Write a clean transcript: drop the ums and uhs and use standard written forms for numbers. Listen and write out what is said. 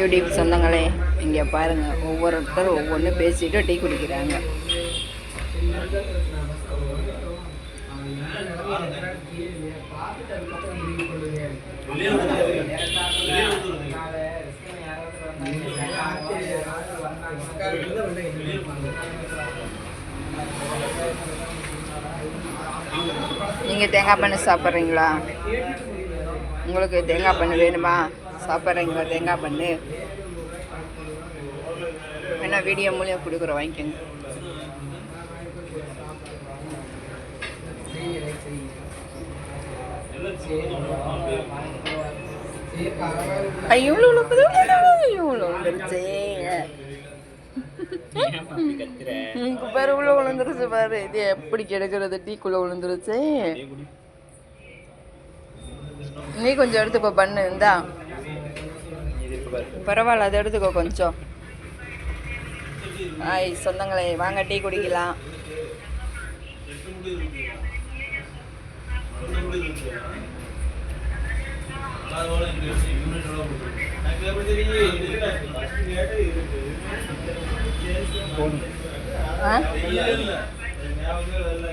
YouTube சொந்தங்களே, இங்கே பாருங்கள், ஒவ்வொருத்தரும் ஒவ்வொன்று பேசிட்டு டீ குடிக்கிறாங்க. நீங்கள் தேங்காய் பண்ணு சாப்பிட்றீங்களா? உங்களுக்கு தேங்காய் பண்ணு வேணுமா? சாப்பிட்றீங்களா தேங்காய் பண்ணு? வேணா வீடியோ மூலியம் கொடுக்குறோம், வாங்கிக்கோங்க. இவ்வளோ விழுந்துருச்சு பாரு, உள்ள விழுந்துருச்சு பாரு. இது எப்படி கெடுக்கிறது? டீக்குள்ள விழுந்துருச்சு. நீ கொஞ்சம் எடுத்துக்கோ, பண்ணு இருந்தா பரவாயில்ல, அதை எடுத்துக்கோ கொஞ்சம். சொந்தங்களே, வாங்க டீ குடிக்கலாம்.